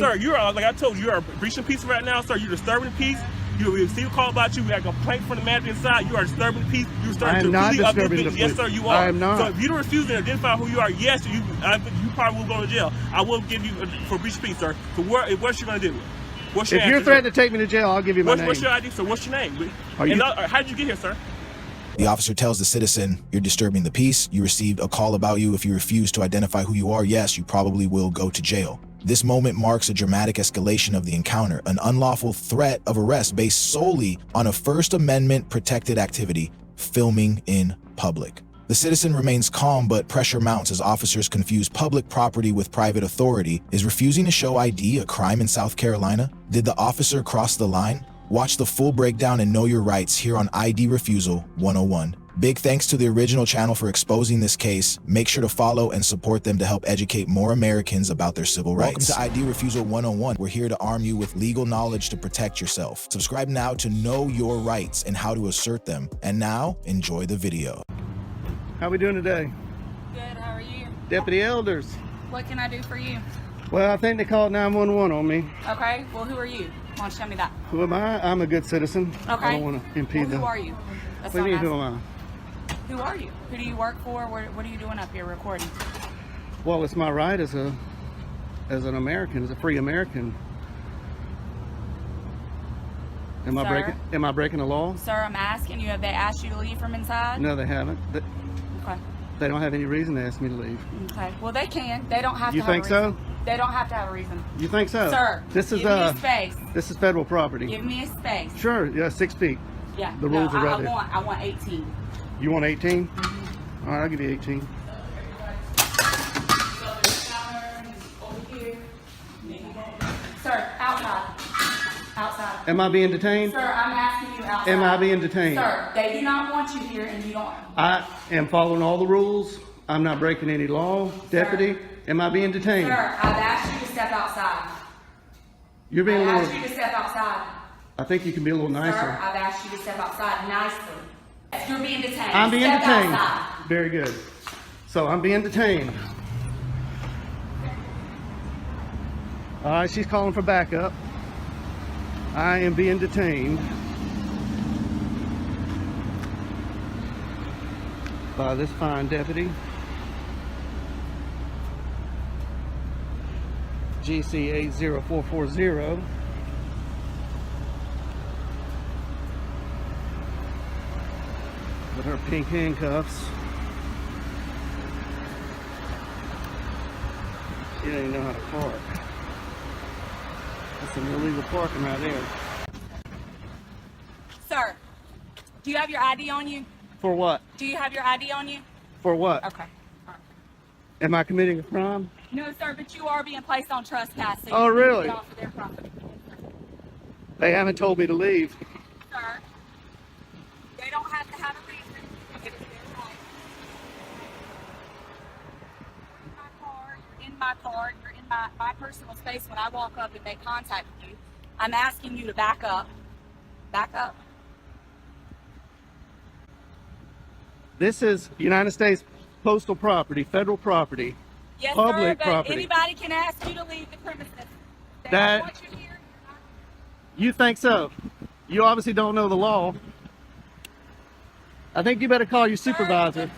Sir, you are, like I told you, you are breaching peace right now, sir. You're disturbing peace. You receive a call about you. We have a complaint from the manager inside. You are disturbing peace. You're I am not disturbing the peace. Yes, sir, you are. I am not. So if you don't refuse to identify who you are, yes, you probably will go to jail. I will give you for breach of peace, sir. So what's you gonna do? What's your If you're answer, threatening to take me to jail, I'll give you my name. What's your ID, sir? What's your name? How did you get here, sir? The officer tells the citizen, you're disturbing the peace. You received a call about you. If you refuse to identify who you are, yes, you probably will go to jail. This moment marks a dramatic escalation of the encounter, an unlawful threat of arrest based solely on a First Amendment protected activity, filming in public. The citizen remains calm, but pressure mounts as officers confuse public property with private authority. Is refusing to show ID a crime in South Carolina? Did the officer cross the line? Watch the full breakdown and know your rights here on ID Refusal 101. Big thanks to the original channel for exposing this case. Make sure to follow and support them to help educate more Americans about their civil rights. Welcome to ID Refusal 101. We're here to arm you with legal knowledge to protect yourself. Subscribe now to know your rights and how to assert them. And now, enjoy the video. How we doing today? Good, how are you? Deputy Elders. What can I do for you? Well, I think they called 911 on me. Okay, well, who are you? Why don't you tell me that? Who am I? I'm a good citizen. Okay. I don't want to impede them. Who are you? That's What do you mean, what who I'm am I? asking. Who are you? Who do you work for? What are you doing up here recording? Well, it's my right as an American, as a free American. Am I breaking the law? Sir, I'm asking you, have they asked you to leave from inside? No, they haven't. Okay. They don't have any reason to ask me to leave. Okay. Well, they can. They don't have to You have think a reason. so? They don't have to have a reason. You think so? Sir, this is give me a space. This is federal property. Give me a space. Sure, yeah, 6 feet. Yeah. The rules are right there. I want 18. You want 18? All right, I'll give you 18. Sir, outside. Outside. Am I being detained? Sir, I'm asking you outside. Am I being detained? Sir, they do not want you here and you don't. I am following all the rules. I'm not breaking any law. Deputy, am I being detained? Sir, I've asked you to step outside. You're being a I've little... asked you to step outside. I think you can be a little nicer. Sir, I've asked you to step outside nicely. You're being detained. I'm being Step detained. Outside. Very good. So I'm being detained. All right, she's calling for backup. I am being detained by this fine deputy. GC 80440. With her pink handcuffs. She doesn't even know how to park. That's some illegal parking right there. Sir, do you have your ID on you? For what? Do you have your ID on you? For what? Okay. All right. Am I committing a crime? No, sir, but you are being placed on trespassing. Oh, really? Get off of their property. They haven't told me to leave. Sir, they don't have to have a reason. It is their right. You're in my car, you're in my personal space. When I walk up and make contact with you, I'm asking you to back up. Back up. This is United States postal property, federal property, Yes, public sir, but property. anybody can ask you to leave the premises. They That- don't want you here. You think so? You obviously don't know the law. I think you better call your supervisor.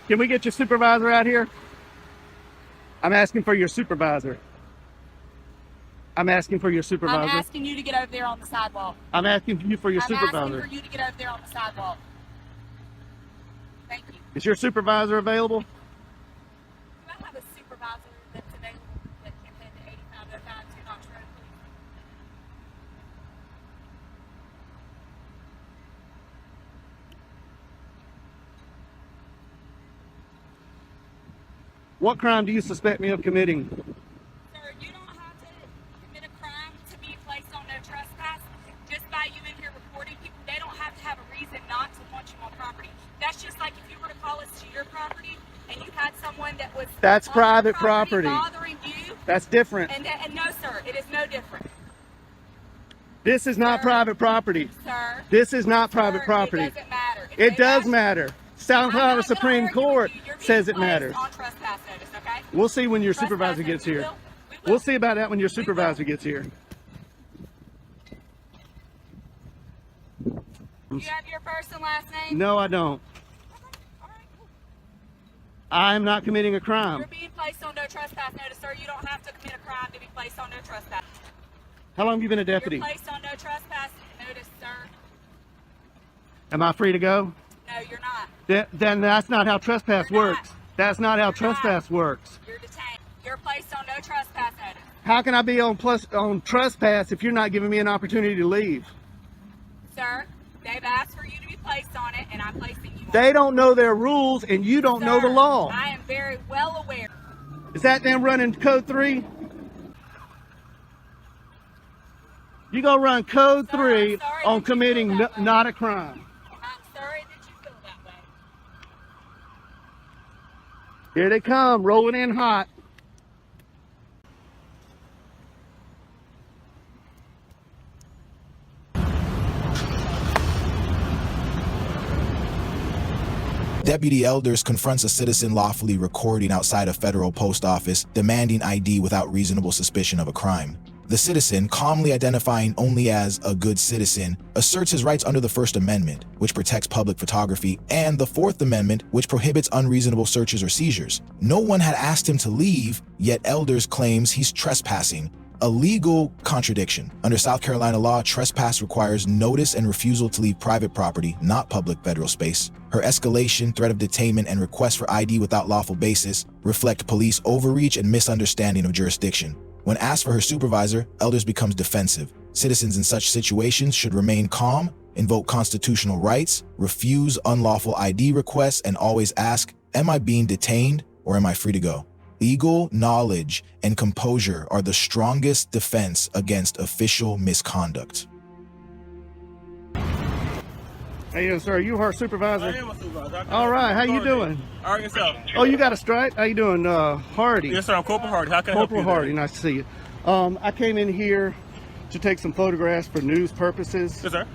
Can we get your supervisor out here? I'm asking for your supervisor. I'm asking for your supervisor. I'm asking you to get over there on the sidewalk. I'm asking you for your I'm supervisor. asking for you to get over there on the sidewalk. Thank you. Is your supervisor available? Do I have a supervisor that's available that can head to 8505 to Knox Road, please? What crime do you suspect me of committing? Sir, you don't have to commit a crime to be placed on no trespass. Just by you in here reporting people, they don't have to have a reason not to want you on property. That's just like if you were to call us to your property and you had someone that was That's on private your property. bothering you. That's different. And no, sir, it is no different. This is not Sir. private property. Sir. This is not Sir, private property. It doesn't matter. If It they does ask- matter. South I'm Carolina not gonna Supreme argue with Court you. You're being says it placed matters. on trespass notice, okay? We'll see when your supervisor Trespassing, gets we here. will. We will. We'll see about that when your supervisor gets here. Do you have your first and last name? No, I don't. Okay. All right, cool. I'm not committing a crime. You're being placed on no trespass notice, sir. You don't have to commit a crime to be placed on no trespass. How long have you been a deputy? You're placed on no trespass notice, sir. Am I free to go? No, you're not. Then that's not how trespass You're not. works. That's not how You're trespass not. works. You're detained. You're placed on no trespass notice. How can I be on trespass if you're not giving me an opportunity to leave? Sir, they've asked for you to be placed on it, and I'm placing you on They it. don't know their rules, and you don't know the Sir, law. I am very well aware. Is that them running code 3? You go run code Sir, 3 I'm sorry on that you committing feel that way. not a crime. I'm sorry that you feel that way. Here they come, rolling in hot. Deputy Elders confronts a citizen lawfully recording outside a federal post office, demanding ID without reasonable suspicion of a crime. The citizen, calmly identifying only as a good citizen, asserts his rights under the First Amendment, which protects public photography, and the Fourth Amendment, which prohibits unreasonable searches or seizures. No one had asked him to leave, yet Elders claims he's trespassing. A legal contradiction. Under South Carolina law, trespass requires notice and refusal to leave private property, not public federal space. Her escalation, threat of detainment, and request for ID without lawful basis reflect police overreach and misunderstanding of jurisdiction. When asked for her supervisor, Elders becomes defensive. Citizens in such situations should remain calm, invoke constitutional rights, refuse unlawful ID requests, and always ask, am I being detained or am I free to go? Legal knowledge and composure are the strongest defense against official misconduct. How you doing, sir? Are you her supervisor? I am a supervisor. All right, how you doing? All right, yourself. Oh, you got a stripe? How you doing, Hardy? Yes, sir. I'm Corporal Hardy. How can I help you Corporal Hardy, today? nice to see you. I came in here to take some photographs for news purposes, Yes, sir.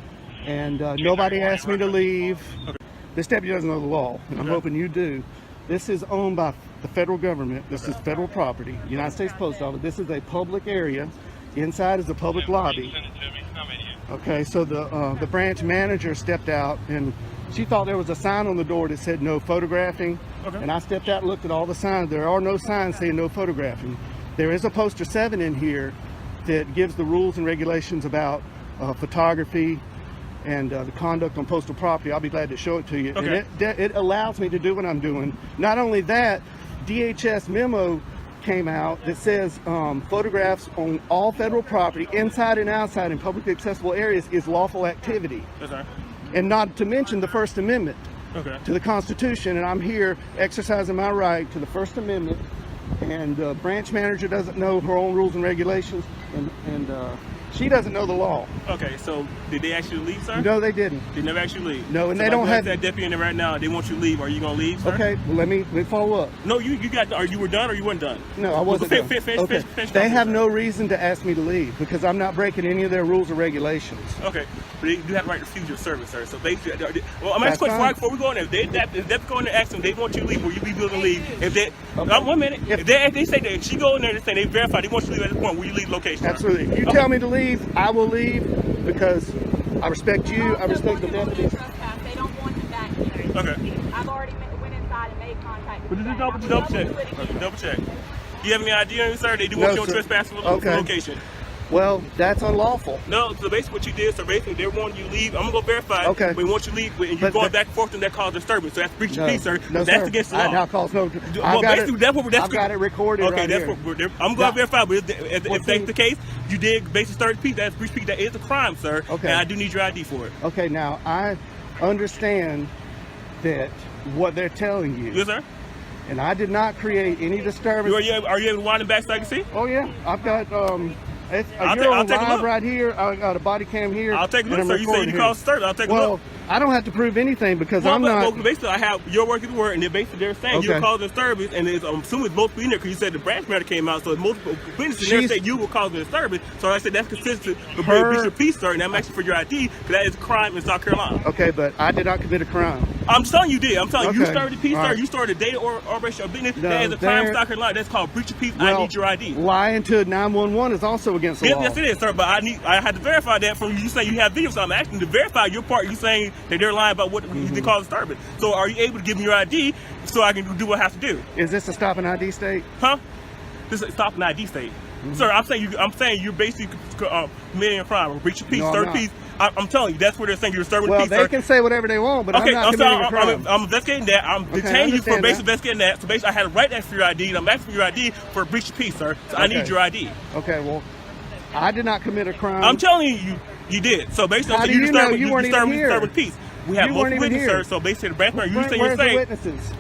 and nobody asked me to leave. Okay. This deputy doesn't know the law, and I'm Okay. hoping you do. This is owned by the federal government. This is federal property, United States Post Office. This is a public area. Inside is a public lobby. Okay, so the branch manager stepped out, and she thought there was a sign on the door that said no photographing. Okay. And I stepped out and looked at all the signs. There are no signs saying no photographing. There is a poster 7 in here that gives the rules and regulations about photography and the conduct on postal property. I'll be glad to show it to you. Okay. And it allows me to do what I'm doing. Not only that, DHS memo came out that says photographs on all federal property, inside and outside in publicly accessible areas, is lawful activity. Yes, sir. And not to mention the First Amendment Okay. to the Constitution, and I'm here exercising my right to the First Amendment, and the branch manager doesn't know her own rules and regulations, and she doesn't know the law. Okay, so did they actually leave, sir? No, they didn't. They never actually leave. No, and So they if don't I have- that deputy in there right now. They want you to leave. Are you gonna leave, sir? Okay, well, let me follow up. No, you got. Are you were done or you weren't done? No, I wasn't done. Finish They talking, have sir. no reason to ask me to leave because I'm not breaking any of their rules or regulations. Okay, but you do have the right to refuse your service, sir. So basically, well, I'm That's asking a question fine. before we go in there. If they go in there, ask them, they want you to leave, will you be willing to leave? If they, Okay. 1 minute, If- if they say that, if she go in there and say they verify, they want you to leave at this point, will you leave the location? sir? Absolutely. If you Okay. tell me to leave, I will leave because I respect you. I respect the They don't want him on deputies. no trespass. They don't want him back here. Okay. I've already went inside and made contact But with just them. double check. Double check. Do you have any idea, sir? They do No, want you on sir. trespass from Okay. location. Well, that's unlawful. No, so basically what you did, so basically they want you to leave. I'm gonna go verify. Okay. But once you leave, and you're But going that- back and forth, and that causes disturbance. So that's breach No, of peace, sir. no, That's sir. against the law. I'll cause no. Well, basically, that's I've got it recorded. Okay, right that's here. what I'm going to Now- verify. But if Well, that's see- the case, you did basically start peace. That's breach of peace. That is a crime, sir. Okay. And I do need your ID for it. Okay, now I understand that what they're telling you, Yes, sir. and I did not create any disturbance. Are you able to wind it back so I can see? Oh yeah, I've got I'll you're take on a live look. right here. I got a body cam here. I'll take a and look, I'm sir. You say recording you here. caused disturbance. I'll take a Well, look. I don't have to prove anything because Well, I'm not. basically, I have your word to the word, and they're saying you're Okay. causing disturbance, and I'm assuming it's multiple in there because you said the branch matter came out, so it's multiple witnesses in there She's- say you were causing disturbance. So I said that's consistent with Her- breach of peace, sir, and I'm asking for your ID because that is a crime in South Carolina. Okay, but I did not commit a crime. I'm telling you did. I'm telling you, you Okay. started the piece, All sir. right. You started data or operation of business. No, That is a crime there- South Carolina. That's called breach of peace. I Well, need your ID. lying to 911 is also against the Yes, law. yes, it is, sir. But I had to verify that from you saying you have video. So I'm asking to verify your part. You saying that they're lying about what they call disturbance. So are you able to give me your ID so I can do what I have to do? Is this a stop and ID state? Huh? This is stop an ID state. Sir, I'm saying you're basically committing a crime, or breach of peace, No, I'm third not. peace. I'm telling you, that's where they're saying you're disturbing Well, peace, they sir. can say whatever they want, but Okay, I'm not I'm committing sorry. a crime. I'm investigating that. I'm Okay, I detaining you for understand basically that. investigating that. So basically, I had a right to ask for your ID, and I'm asking for your ID for a breach of peace, sir. So I need Okay. your ID. Okay, well, I did not commit a crime. I'm telling you did. So basically, How I'm do saying you know? You weren't even here. disturbing peace. We have You weren't multiple even witnesses, here. sir. So basically, the background, you Where's saying the witnesses?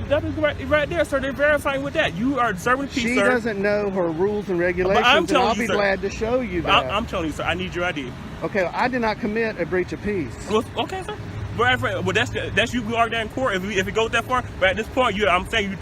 that is right there, sir. They're verifying with that. You are disturbing peace, She sir. doesn't know her rules and regulations, I'm and telling I'll you, be sir. glad to show you that. I'm telling you, sir. I need your ID. Okay, I did not commit a breach of peace. Well, okay, sir. But that's you can argue that in court if it goes that far. But at this point, I'm saying you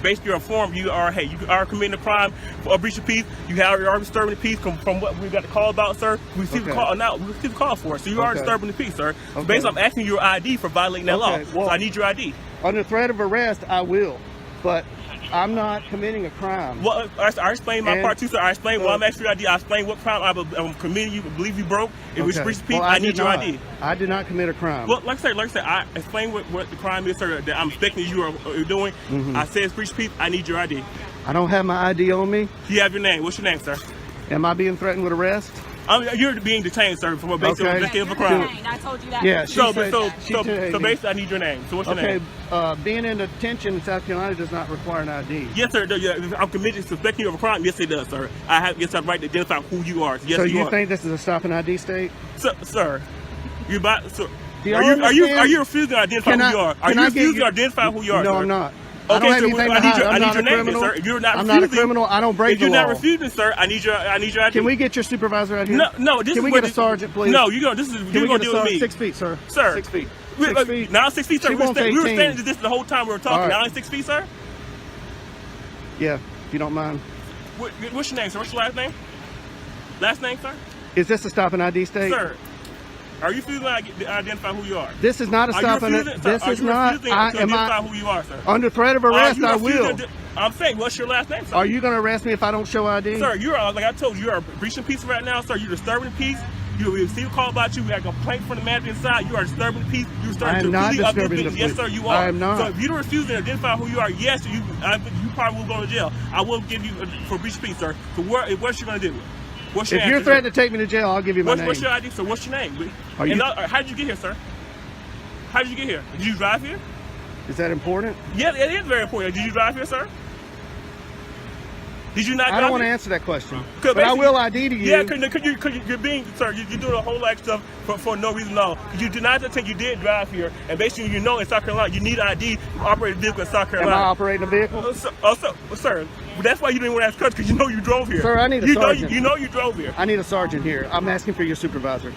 basically you're informed you are committing a crime for a breach of peace. You are disturbing the peace from what we got the call about, sir. We received a call now. We received a call for it. So you are Okay. disturbing the peace, sir. So Okay. basically, I'm asking your ID for violating that law. Okay, well- So I need your ID. Under threat of arrest, I will, but I'm not committing a crime. Well, I explained my And part too, sir. I explained so- why I'm asking your ID. I explained what crime I'm committing. You believe you broke. If it's Okay. breach of peace, Well, I did need your not. ID. I did not commit a crime. Well, like I said, I explained what the crime is, sir, that I'm expecting you are doing. Mm-hmm. I said it's breach of peace. I need your ID. I don't have my ID on me. You have your name. What's your name, sir? Am I being threatened with arrest? You're being detained, sir, for a basic Okay. investigative You're crime. detained. I told you that. Yeah, So, said- she so said- basically, I need your name. So what's your Okay, name? being in detention in South Carolina does not require an ID. Yes, sir. Yeah, I'm committed to suspecting you of a crime. Yes, it does, sir. I have the right to identify who you are. Yes, So you you are. think this is a stop and ID state? Sir, you about so. Do you Are you understand? refusing to identify Can who I- you are? Are can you I get refusing you- to identify who you are? No, sir? I'm not. I Okay, don't have so anything I to need hide. your, I'm I need not your a name, criminal. sir. You're not I'm refusing. not a criminal. I don't break If the you're law. not refusing, sir, I need your ID. Can we get your supervisor out here? No. This Can is we what get a sergeant, please? No, you're gonna Can we gonna get a deal with sergeant? me, 6 feet, sir. sir. 6 feet. We- 6 feet. Now 6 feet, sir. She We were won't take standing 18. this the whole time we were talking. All right. Now it's 6 feet, sir. Yeah, if you don't mind. What's your name, sir? What's your last name? Last name, sir. Is this a stop and ID state? Sir, are you refusing to identify who you are? This is not a Are you stop and refusing, sir, this are is you not. refusing I to am identify I who you are, sir? under threat of Are arrest. you I refusing will. to- I'm saying, what's your last name, sir? Are you going to arrest me if I don't show ID? Sir, like I told you, you are breaching peace right now, sir. You're disturbing the peace. You receive a call about you. We have a complaint from the manager inside. You are disturbing the peace. You're I starting am to not completely up this disturbing the business. Yes, peace. sir, you are. I am not. So if you don't refuse to identify who you are, yes, you probably will go to jail. I will give you for breach of peace, sir. So what's you gonna do? What's your If you're answer, threatening to take me to jail, I'll give you my name. What's your ID, sir? What's your name? Are you- How did you get here, sir? How did you get here? Did you drive here? Is that important? Yes, it is very important. Did you drive here, sir? Did you not drive I don't want to here? answer that question. 'Cause But I basically- will ID to you. Yeah, because you're being, sir, you're doing a whole lot of stuff for no reason at all. You denied that you did drive here, and basically in South Carolina, you need ID to operate a vehicle in South Am Carolina. I operating a vehicle? Sir, that's why you didn't want to ask because you know you drove here. Sir, I need a you sergeant. You know you drove here. I need a sergeant here. I'm asking for your supervisor.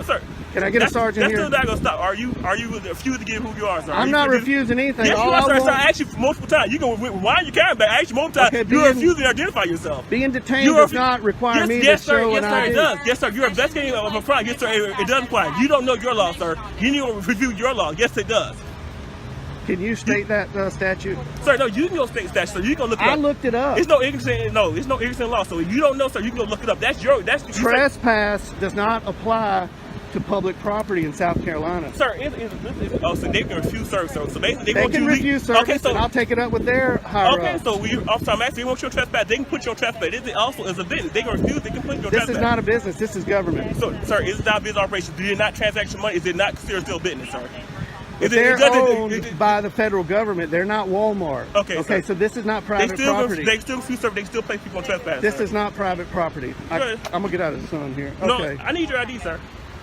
Sir, Can I get a sergeant that's here? still not going to stop. Are you refusing to give who you are, sir? I'm not refusing anything. Yes, you All are, I sir. want- Sir, I asked you multiple times. You can rewind your camera back. I asked you multiple times. Okay, You're being- refusing to identify yourself. Being detained You does refu- not require yes, me yes, to sir, show yes, an sir, ID. it does. Yes, sir. You're investigating of a crime. Yes, sir. It does apply. You don't know your law, sir. You need to review your law. Yes, it does. Can you state that statute? Sir, no, you can go state statute, sir. You can look it up. I looked it up. It's no ignorance in law. So if you don't know, sir, you can go look it up. That's you say- Trespass does not apply to public property in South Carolina. Sir, so they can refuse service. So basically, They can refuse service, Okay, so and I'll take it up with their higher okay, ups. so I'm asking, you want your trespass? They can put your trespass. It also is a business. They can refuse. They can put your This trespass. is not a business. This is government. So, sir, is it not a business operation? Do you not transaction money? Is it not considered still business, sir? If they're owned by the federal government, they're not Walmart. Okay, Okay, sir. so this is not They private still property. they still refuse service. They still place people on trespass. This sir. is not private property. Good. I'm gonna get out of the sun here. No, Okay. I need your ID, sir.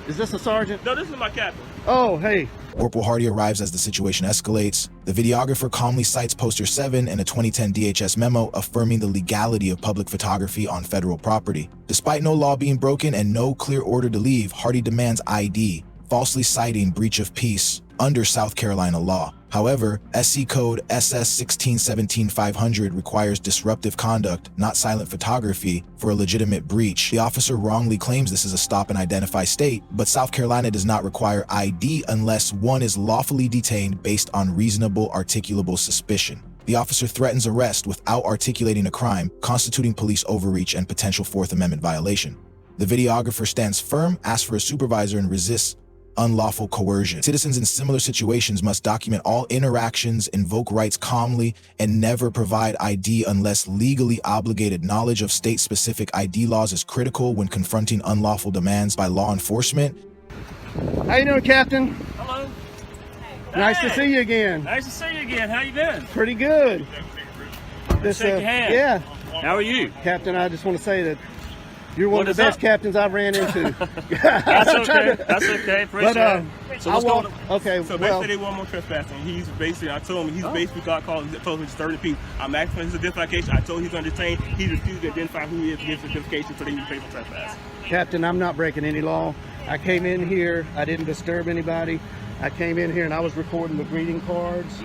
Is this a sergeant? No, this is my captain. Oh, hey. Corporal Hardy arrives as the situation escalates. The videographer calmly cites Poster 7 and a 2010 DHS memo affirming the legality of public photography on federal property. Despite no law being broken and no clear order to leave, Hardy demands ID, falsely citing breach of peace under South Carolina law. However, SC Code SS 1617-500 requires disruptive conduct, not silent photography, for a legitimate breach. The officer wrongly claims this is a stop and identify state, but South Carolina does not require ID unless one is lawfully detained based on reasonable articulable suspicion. The officer threatens arrest without articulating a crime, constituting police overreach and potential Fourth Amendment violation. The videographer stands firm, asks for a supervisor, and resists unlawful coercion. Citizens in similar situations must document all interactions, invoke rights calmly, and never provide ID unless legally obligated. Knowledge of state-specific ID laws is critical when confronting unlawful demands by law enforcement. How you doing, Captain? Hello. Nice to Hey. see you again. Nice to see you again. How you doing? Pretty good. Shake your hand. Yeah, How are you? Captain, I just want to say that you're one What of the is best up? captains I've ran into. That's okay. That's okay. Appreciate But it. So I what's want, going on? okay, So well, basically, they want more trespassing. He's basically, I told him, he's basically got called, told him disturbing the peace. I'm asking for his identification. I told him he's under detained. He refused to identify who he is to get his identification, so they need to pay for trespass. Captain, I'm not breaking any law. I came in here, I didn't disturb anybody. I came in here and I was recording the greeting cards,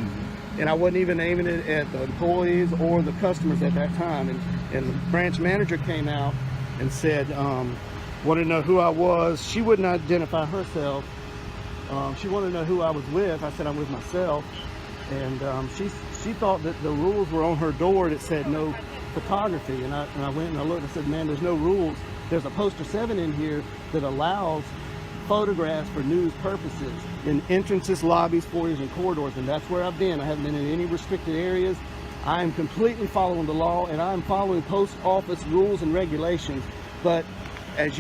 and I wasn't even aiming it at the employees or the customers at that time. And the branch manager came out and said, wanted to know who I was. She wouldn't identify herself. She wanted to know who I was with. I said I'm with myself, and she thought that the rules were on her door that said no photography. And I went and I looked and I said, man, there's no rules. There's a poster 7 in here that allows photographs for news purposes in entrances, lobbies, foyers, and corridors, and that's where I've been. I haven't been in any restricted areas. I am completely following the law, and I am following post office rules and regulations. But as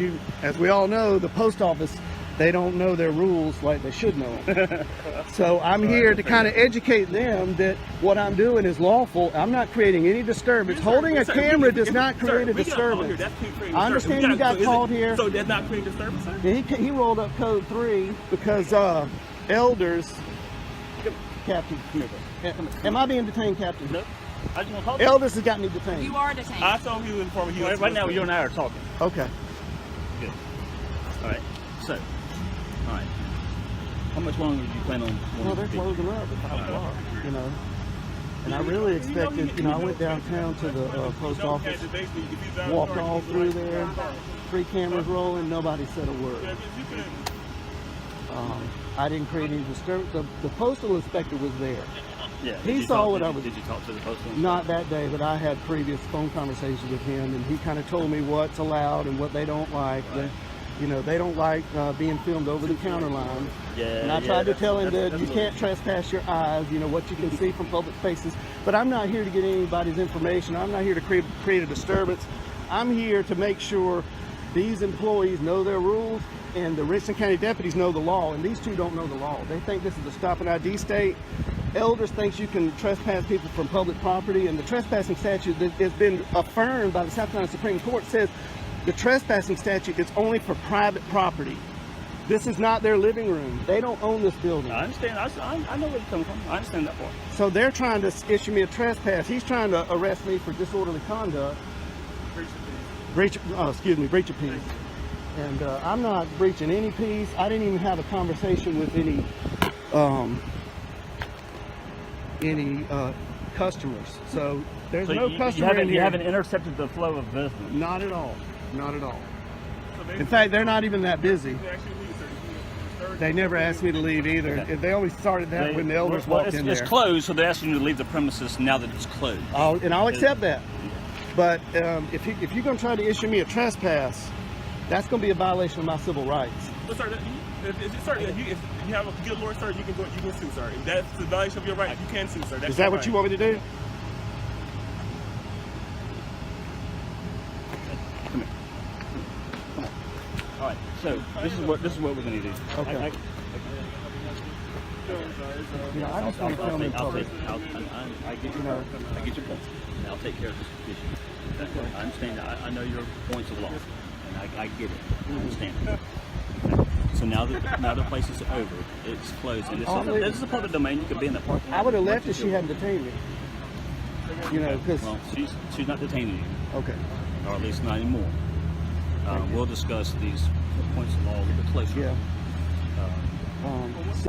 we all know, the post office, they don't know their rules like they should know them. So I'm here to kind of educate them that what I'm doing is lawful. I'm not creating any disturbance. Holding a camera does not create a disturbance. I understand you got called here. So that's not creating disturbance, sir? He rolled up code 3 because elders. Captain, am I being detained, Captain? No. I just want to talk to Elders has got me detained. You are detained. I told him he was informing you. Right now, you and I are talking. Okay. Good. All right. So, all right. How much longer do you plan on? Well, they're closing up at 5 o'clock, you know. And I really expected, you know, I went downtown to the post office, walked all through there, 3 cameras rolling, nobody said a word. I didn't create any disturbance. The postal inspector was there. Yeah. He saw what I was. Did you talk to the postal? Not that day, but I had previous phone conversations with him, and he kind of told me what's allowed and what they don't like. Right. You know, they don't like being filmed over the counter line. Yeah. And I tried to tell him that you can't trespass your eyes, you know, what you can see from public faces. But I'm not here to get anybody's information. I'm not here to create a disturbance. I'm here to make sure these employees know their rules and the Richland County deputies know the law, and these two don't know the law. They think this is a stop and ID state. Elders thinks you can trespass people from public property, and the trespassing statute that has been affirmed by the South Carolina Supreme Court says the trespassing statute is only for private property. This is not their living room. They don't own this building. I understand. I know where you're coming from. I understand that part. So they're trying to issue me a trespass. He's trying to arrest me for disorderly conduct. Breach of peace. And I'm not breaching any peace. I didn't even have a conversation with any customers. So there's no customer in here. You haven't intercepted the flow of business. Not at all. Not at all. In fact, they're not even that busy. They never asked me to leave either. Okay. They always started that when the elders walked in there. It's closed, so they're asking you to leave the premises now that it's closed. I'll accept that. But if you're going to try to issue me a trespass, that's going to be a violation of my civil rights. But sir, if you have a good lawyer, sir, you can sue, sir. If that's the violation of your rights, you can sue, sir. That's Is that what you want me to do? Come here. All right. So this is what we're going to do. Okay. You know, I just want to film in public. I get your point. I'll take care of this issue. I understand. I know your points of law, and I get it. I understand. So now the place is over. It's closed, and this is a public domain. You could be in the parking lot. I would have left if she hadn't detained me. You know, because well, she's not detaining you, okay. or at least not anymore. We'll discuss these points of law a little bit closer. Yeah.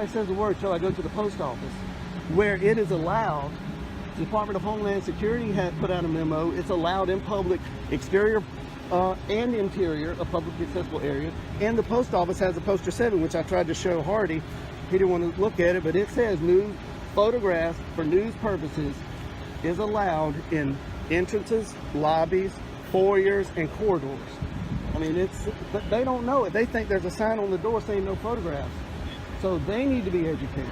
It says the word till I go to the post office. where it is allowed. The Department of Homeland Security had put out a memo. It's allowed in public exterior and interior of publicly accessible areas. And the post office has a poster 7, which I tried to show Hardy. He didn't want to look at it, but it says news photographs for news purposes is allowed in entrances, lobbies, foyers, and corridors. I mean, but they don't know it. They think there's a sign on the door saying no photographs. So they need to be educated.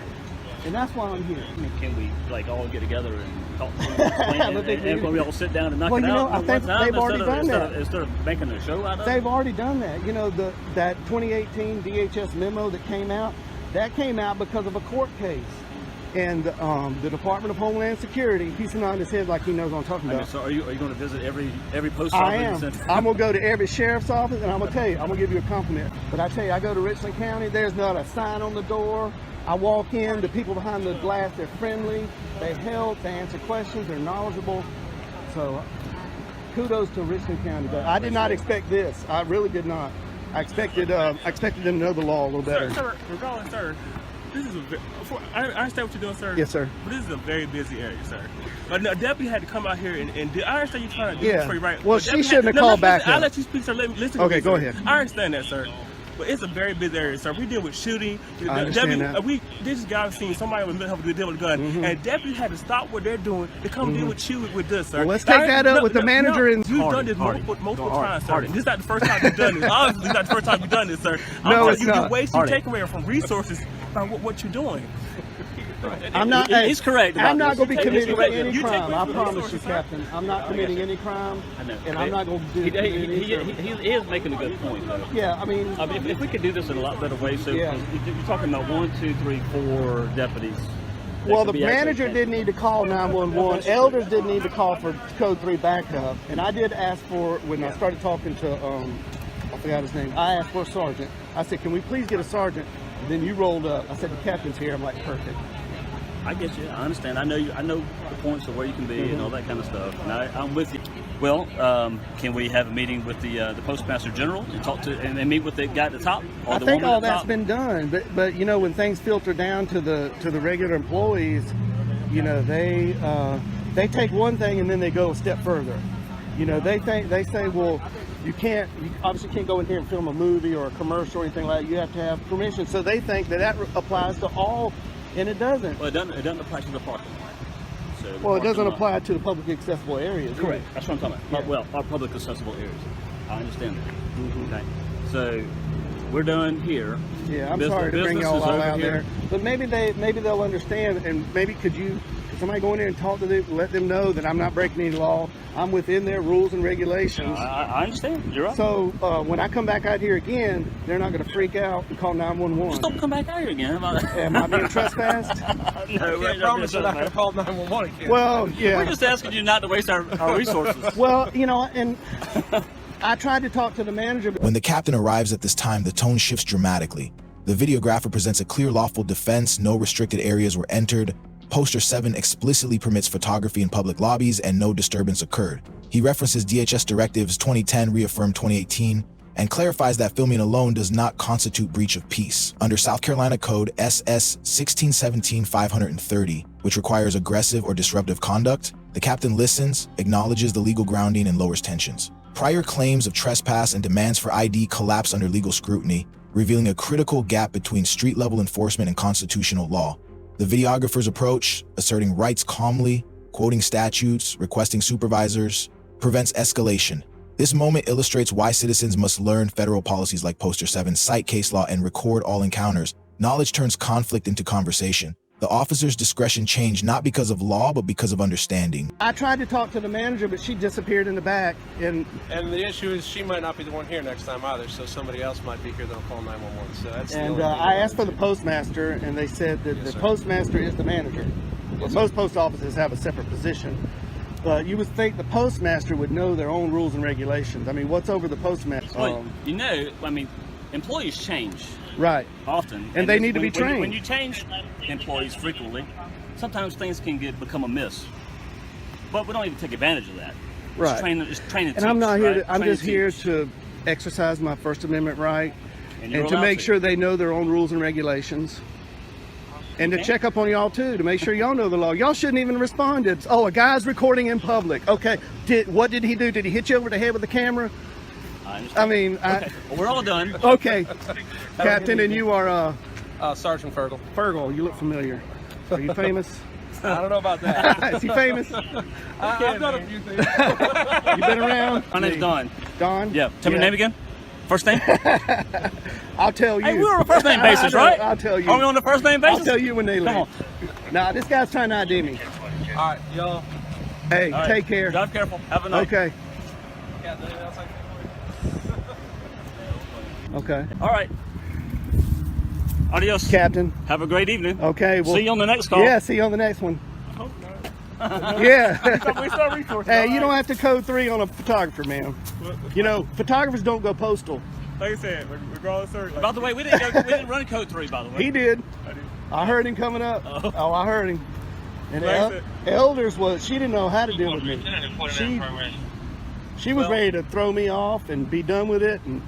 And that's why I'm here. Can we like all get together and talk and we all sit down and knock it out? I think they've already done that. Instead of making a show out of it? They've already done that. You know, that 2018 DHS memo that came out because of a court case. And the Department of Homeland Security, he's nodding his head like he knows what I'm talking about. So are you going to visit every post office? I am. I'm going to go to every sheriff's office, and I'm going to tell you, I'm going to give you a compliment. But I tell you, I go to Richland County, there's not a sign on the door. I walk in, the people behind the glass, they're friendly, they help, they answer questions, they're knowledgeable. So kudos to Richland County. But I did not expect this. I really did not. I expected them to know the law a little better. Sir, regardless, sir, this is I understand what you're doing, sir. Yes, sir. But this is a very busy area, sir. But a deputy had to come out here and I understand you're trying to do Yeah. this for you, right? Well, But she deputy shouldn't have called back I'll then. let you speak, sir. Listen to Okay, me, go sir. ahead. I understand that, sir. But it's a very busy area, sir. We deal with shooting. I understand that. This guy seen somebody with mental health deal with a gun, and deputy had to stop what they're doing to come deal with you with this, sir. Well, let's take that up with the manager and You've done this multiple times, sir. This is not the first time you've done this. Obviously, not the first time you've done this, sir. No, it's not. You're wasting, taking away from resources by what you're doing. I'm not. He's correct. I'm not going to be He's committing correct. any You take crime. I away from promise resources, you, sir. Captain. I'm not committing any crime, I know. and I'm not going to do it. He is making a good point, though. Yeah, I mean, If we could do this in a lot better way, so Yeah. you're talking about 1, 2, 3, 4 deputies. that well, could the be actually manager didn't need to call 911. Elders didn't need to call for code 3 backup. And I did ask for, when I started talking to, I forgot his name, I asked for a sergeant. I said, can we please get a sergeant? And then you rolled up. I said, the captain's here. I'm like, perfect. I get you. I understand. I know the points of where you can be and all that kind of stuff. And I'm with you. Well, can we have a meeting with the Postmaster General and talk to and meet with the guy at the top? Or I the think woman all at the that's top? been done, but you know, when things filter down to the regular employees, you know, they take one thing and then they go a step further. You know, they say, well, you obviously can't go in here and film a movie or a commercial or anything like that. You have to have permission. So they think that applies to all, and it doesn't. Well, it doesn't apply to the parking lot. So the Well, it doesn't parking lot- apply to the publicly accessible areas. Correct. That's what I'm talking about. Yeah. Well, our public accessible areas. I understand that. Okay. So we're done here. Yeah, I'm Business- sorry to bring business y'all is all over out here. there, but maybe they'll understand, and maybe could somebody go in there and talk to them, let them know that I'm not breaking any law. I'm within their rules and regulations. I understand. You're right. So when I come back out here again, they're not going to freak out and call 911. Just don't come back out here again. How about that? Am I being trespassed? No, I promise you're not going to call 911 again. Well, yeah. We're just asking you not to waste our resources. Well, you know, and I tried to talk to the manager. When the captain arrives at this time, the tone shifts dramatically. The videographer presents a clear lawful defense, no restricted areas were entered. Poster 7 explicitly permits photography in public lobbies and no disturbance occurred. He references DHS directives 2010 reaffirmed 2018 and clarifies that filming alone does not constitute breach of peace. Under South Carolina Code SS 1617-530, which requires aggressive or disruptive conduct, the captain listens, acknowledges the legal grounding, and lowers tensions. Prior claims of trespass and demands for ID collapse under legal scrutiny, revealing a critical gap between street-level enforcement and constitutional law. The videographer's approach, asserting rights calmly, quoting statutes, requesting supervisors, prevents escalation. This moment illustrates why citizens must learn federal policies like Poster 7, cite case law, and record all encounters. Knowledge turns conflict into conversation. The officer's discretion changed not because of law, but because of understanding. I tried to talk to the manager, but she disappeared in the back. And the issue is she might not be the one here next time either, so somebody else might be here that'll call 911. So that's the only thing I asked for the postmaster, and they said that the sir. postmaster is the manager. Well, most post offices have a separate position. But you would think the postmaster would know their own rules and regulations. I mean, what's over the postmaster? Well, employees change Right. often. And they need to be trained. When you change employees frequently, sometimes things can become amiss. But we don't need to take advantage of that. Right. Just train the And I'm teams, not here right? to, I'm Train just the here teams. to exercise my First Amendment right And you're and to allowed make to. sure they know their own rules and regulations. And to Okay. check up on y'all too, to make sure y'all know the law. Y'all shouldn't even respond. It's, oh, a guy's recording in public. Okay, what did he do? Did he hit you over the head with the camera? I understand. I mean, Okay. Well, we're all done. okay, Captain, and you are Sergeant Fergal. Fergal. You look familiar. Are you famous? I don't know about that. Is he famous? I've done a few things. You been around? My name's Don. Don? Yeah. Tell me your name again. First name? I'll tell you. Hey, we're on a first name basis, I know, right? I'll tell you. Are we on the first name basis? I'll tell you when they leave. Come on. Nah, this guy's trying to ID me. All right, y'all. Hey, All right. take care. Drive careful. Have a night. Okay. Got anything else I can do? Okay. All right. Adios. Captain. Have a great evening. Okay. Well, See you on the next call. Yeah, see you on the next one. Yeah. We start resources. Hey, all you right. don't have to code 3 on a photographer, man. You know, photographers don't go postal. Like I said, regardless, sir. By the way, we didn't run code 3, by the way. He did. I do. I heard him coming up. Oh. Oh, I heard him. And Like I said- Elders was, she didn't know how to deal with me. She was ready to throw me off and be done with it. And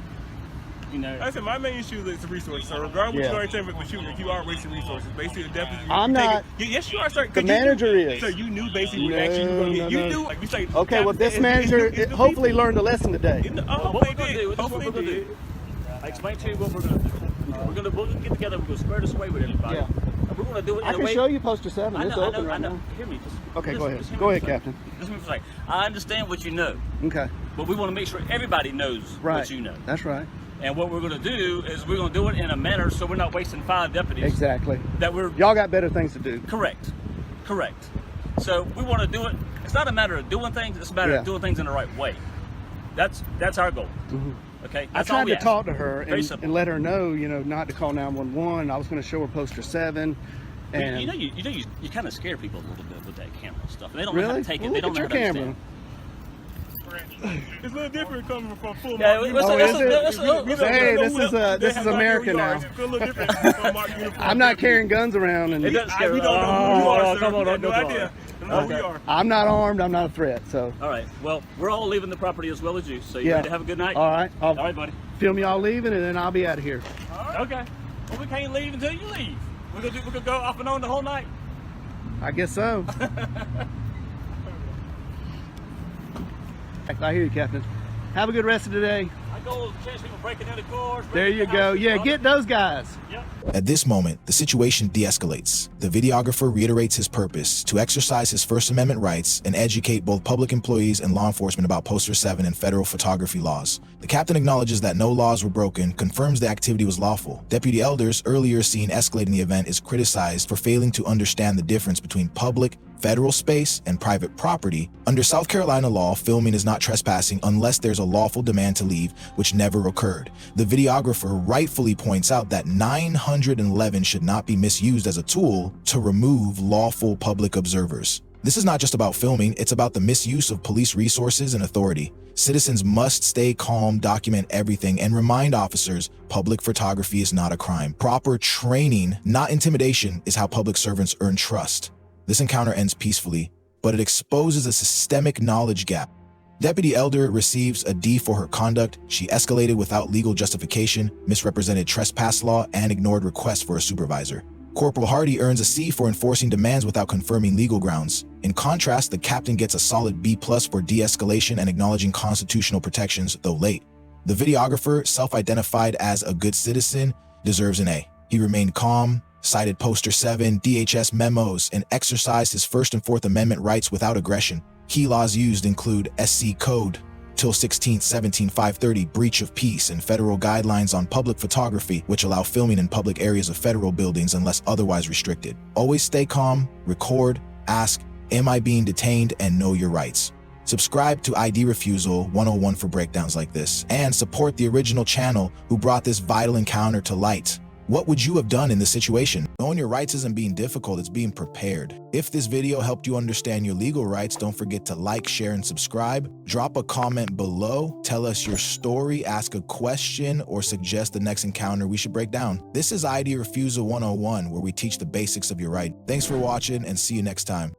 You know. Like I said, my main issue is the resources. So regardless Yeah. what you already saying, but you are wasting resources. Basically, the deputy. I'm not. Yes, you are, sir. 'cause The you manager knew, is. So you knew basically No, what action you were going to no, get. You no. knew, like we say. Okay, well, this manager hopefully learned a lesson today. What we're gonna do? This is what we're gonna do. I explain to you what we're gonna do. We're gonna get together. We're gonna square this away with everybody. Yeah. And we're gonna do it in I a can way. show you poster 7. I It's know, open right I know. now. Hear me. Just Okay, listen, go ahead. just hear Go me ahead, for a Captain. second. Listen to me for a second. I understand what you know, Okay. but we want to make sure everybody knows Right. what you know. That's right. And what we're going to do is we're going to do it in a manner so we're not wasting 5 deputies. Exactly. That we're Y'all got better things to do. correct. So we want to do it. It's not a matter of doing things. It's a matter Yeah. of doing things in the right way. That's our goal. Okay. I That's all tried we to ask. talk to her Very and simple. let her know, you know, not to call 911. I was going to show her poster 7. And You kind of scare people a little bit with that camera stuff. They don't know how really? to take Well, it. They look don't at know your how to camera. understand. It's a little different coming from full Yeah, Mark we- uniform. Oh, is it? Hey, don't this know is, what- this they is have no idea America who you are. now. It's a little different from full Mark uniform. I'm not carrying guns around, and It doesn't scare We don't know who you are, sir. come on, We have no don't go idea. Don't know who you are. I'm not armed. I'm not a threat. So, All right. Well, we're all leaving the property as well as you. So you yeah. ready to have a good night? All right. All I'll right, buddy. film y'all leaving, and then I'll be out of here. Okay. Well, we can't leave until you leave. We're gonna go off and on the whole night. I guess so. I hear you, Captain. Have a good rest of the day. I go chase people breaking into cars. There you go. Yeah, get those guys. Yep. At this moment, the situation de-escalates. The videographer reiterates his purpose to exercise his First Amendment rights and educate both public employees and law enforcement about Poster 7 and federal photography laws. The captain acknowledges that no laws were broken, confirms the activity was lawful. Deputy Elders, earlier seen escalating the event, is criticized for failing to understand the difference between public, federal space, and private property. Under South Carolina law, filming is not trespassing unless there's a lawful demand to leave, which never occurred. The videographer rightfully points out that 911 should not be misused as a tool to remove lawful public observers. This is not just about filming, it's about the misuse of police resources and authority. Citizens must stay calm, document everything, and remind officers public photography is not a crime. Proper training, not intimidation, is how public servants earn trust. This encounter ends peacefully, but it exposes a systemic knowledge gap. Deputy Elder receives a D for her conduct. She escalated without legal justification, misrepresented trespass law, and ignored requests for a supervisor. Corporal Hardy earns a C for enforcing demands without confirming legal grounds. In contrast, the captain gets a solid B+ for de-escalation and acknowledging constitutional protections, though late. The videographer, self-identified as a good citizen, deserves an A. He remained calm, cited Poster 7, DHS memos, and exercised his First and Fourth Amendment rights without aggression. Key laws used include SC Code, till 16-17-530, breach of peace, and federal guidelines on public photography, which allow filming in public areas of federal buildings unless otherwise restricted. Always stay calm, record, ask, am I being detained, and know your rights. Subscribe to ID Refusal 101 for breakdowns like this, and support the original channel who brought this vital encounter to light. What would you have done in this situation? Knowing your rights isn't being difficult, it's being prepared. If this video helped you understand your legal rights, don't forget to like, share, and subscribe. Drop a comment below, tell us your story, ask a question, or suggest the next encounter we should break down. This is ID Refusal 101, where we teach the basics of your right. Thanks for watching, and see you next time.